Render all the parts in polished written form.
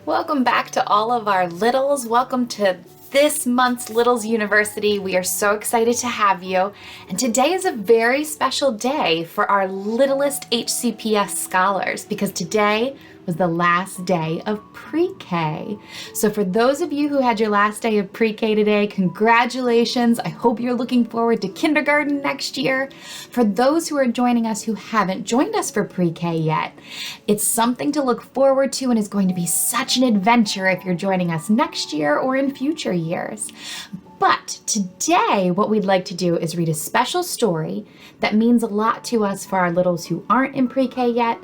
Welcome back to all of our littles. Welcome to this month's Littles University. We are so excited to have you. And today is a very special day for our littlest HCPS scholars because today was the last day of pre-K. So for those of you who had your last day of pre-K today, congratulations. I hope you're looking forward to kindergarten next year. For those who are joining us who haven't joined us for pre-K yet, it's something to look forward to and is going to be such an adventure if you're joining us next year or in future years. But today, what we'd like to do is read a special story that means a lot to us for our littles who aren't in pre-K yet,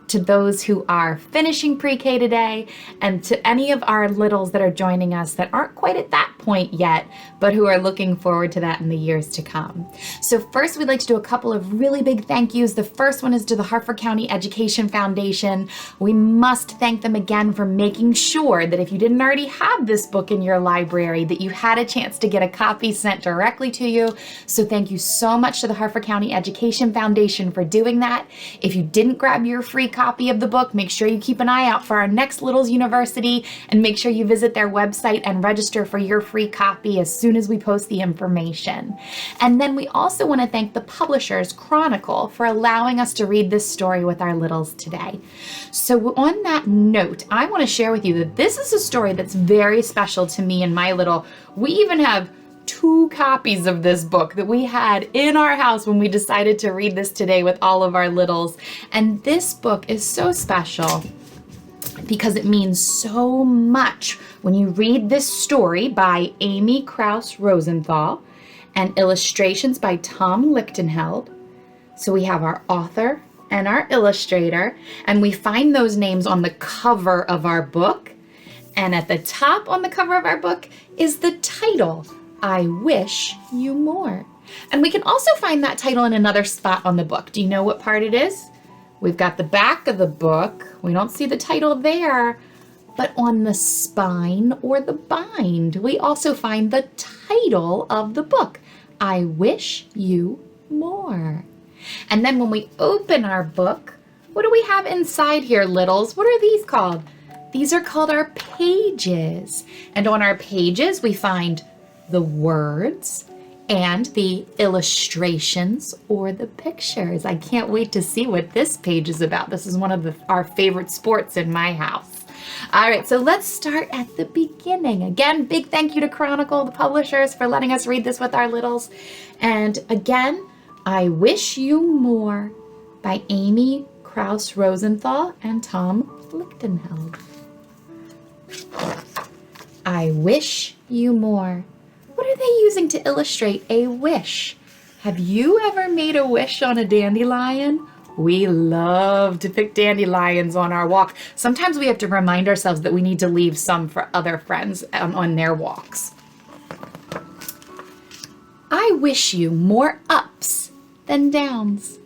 to those who are finishing pre-K today, and to any of our littles that are joining us that aren't quite at that point yet, but who are looking forward to that in the years to come. So first, we'd like to do a couple of really big thank yous. The first one is to the Harford County Education Foundation. We must thank them again for making sure that if you didn't already have this book in your library, that you had a chance to get a copy sent directly to you. So thank you so much to the Harford County Education Foundation for doing that. If you didn't grab your free copy of the book, make sure you keep an eye out for our next Littles University and make sure you visit their website and register for your free copy as soon as we post the information. And then we also want to thank the publishers, Chronicle, for allowing us to read this story with our littles today. So on that note, I want to share with you that this is a story that's very special to me and my little. We even have 2 copies of this book that we had in our house when we decided to read this today with all of our littles. And this book is so special because it means so much when you read this story by Amy Krauss Rosenthal and illustrations by Tom Lichtenheld. So we have our author and our illustrator, and we find those names on the cover of our book. And at the top on the cover of our book is the title, I Wish You More. And we can also find that title in another spot on the book. Do you know what part it is? We've got the back of the book. We don't see the title there, but on the spine or the bind, we also find the title of the book, I Wish You More. And then when we open our book, what do we have inside here, littles? What are these called? These are called our pages. And on our pages, we find the words and the illustrations or the pictures. I can't wait to see what this page is about. This is one of our favorite sports in my house. All right, so let's start at the beginning. Again, big thank you to Chronicle, the publishers, for letting us read this with our littles. And again, I Wish You More by Amy Krauss Rosenthal and Tom Lichtenheld. I wish you more. What are they using to illustrate a wish? Have you ever made a wish on a dandelion? We love to pick dandelions on our walk. Sometimes we have to remind ourselves that we need to leave some for other friends on their walks. I wish you more ups than downs.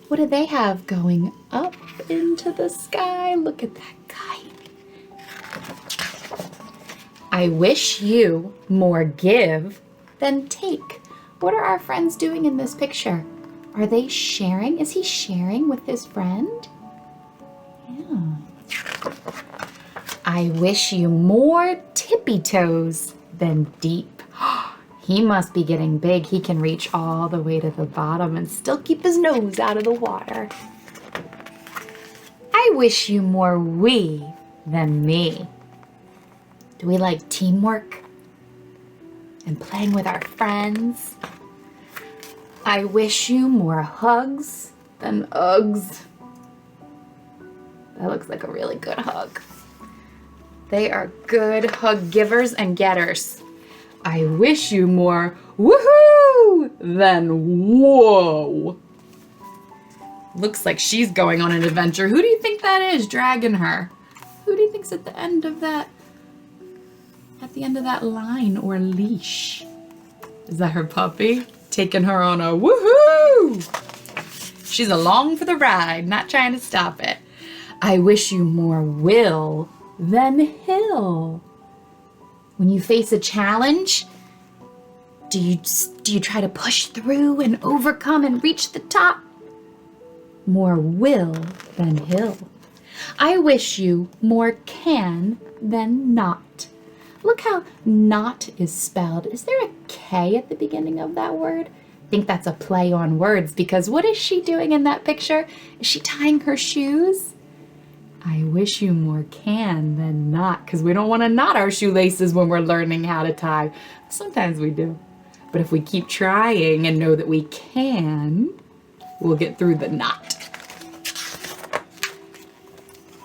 What do they have going up into the sky? Look at that kite. I wish you more give than take. What are our friends doing in this picture? Are they sharing? Is he sharing with his friend? Yeah. I wish you more tippy toes than deep. He must be getting big. He can reach all the way to the bottom and still keep his nose out of the water. I wish you more we than me. Do we like teamwork and playing with our friends? I wish you more hugs than Uggs. That looks like a really good hug. They are good hug givers and getters. I wish you more woohoo than whoa. Looks like she's going on an adventure. Who do you think that is dragging her? Who do you think's at the end of that? At the end of that line or leash? Is that her puppy? Taking her on a woohoo! She's along for the ride, not trying to stop it. I wish you more will than hill. When you face a challenge, do you try to push through and overcome and reach the top? More will than hill. I wish you more can than not. Look how not is spelled. Is there a K at the beginning of that word? I think that's a play on words, because what is she doing in that picture? Is she tying her shoes? I wish you more can than not, because we don't want to knot our shoelaces when we're learning how to tie. Sometimes we do. But if we keep trying and know that we can, we'll get through the knot.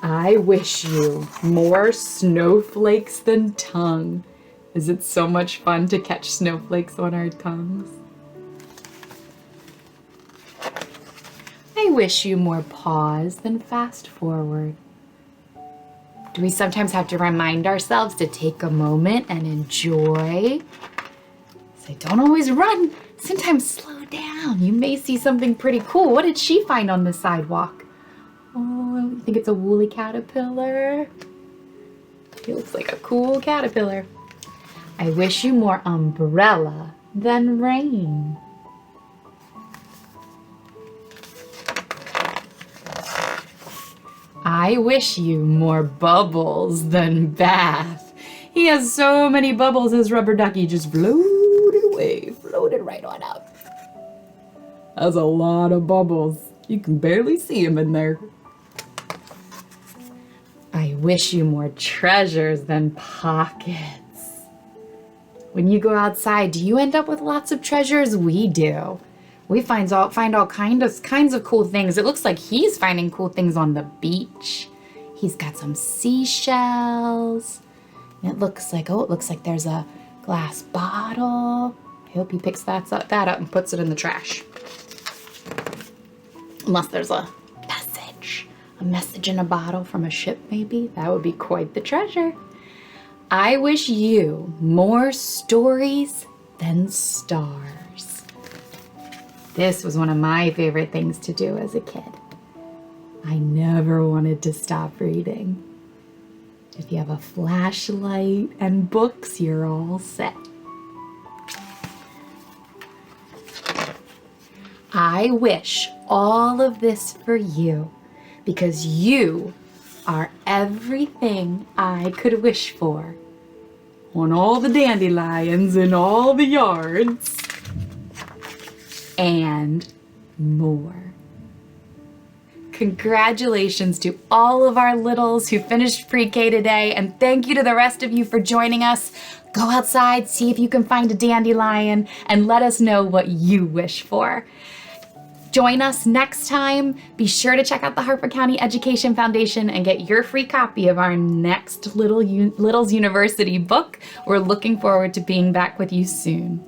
I wish you more snowflakes than tongue. Is it so much fun to catch snowflakes on our tongues? I wish you more pause than fast forward. Do we sometimes have to remind ourselves to take a moment and enjoy? Say, don't always run. Sometimes slow down. You may see something pretty cool. What did she find on the sidewalk? Oh, you think it's a woolly caterpillar? He looks like a cool caterpillar. I wish you more umbrella than rain. I wish you more bubbles than bath. He has so many bubbles, his rubber ducky just floated away, floated right on up. That's a lot of bubbles. You can barely see him in there. I wish you more treasures than pockets. When you go outside, do you end up with lots of treasures? We do. We find all kinds of cool things. It looks like he's finding cool things on the beach. He's got some seashells. And it looks like there's a glass bottle. I hope he picks that up and puts it in the trash. Unless there's a message in a bottle from a ship maybe. That would be quite the treasure. I wish you more stories than stars. This was one of my favorite things to do as a kid. I never wanted to stop reading. If you have a flashlight and books, you're all set. I wish all of this for you, because you are everything I could wish for on all the dandelions in all the yards and more. Congratulations to all of our littles who finished pre-K today, and thank you to the rest of you for joining us. Go outside, see if you can find a dandelion, and let us know what you wish for. Join us next time. Be sure to check out the Harper County Education Foundation and get your free copy of our next Littles University book. We're looking forward to being back with you soon.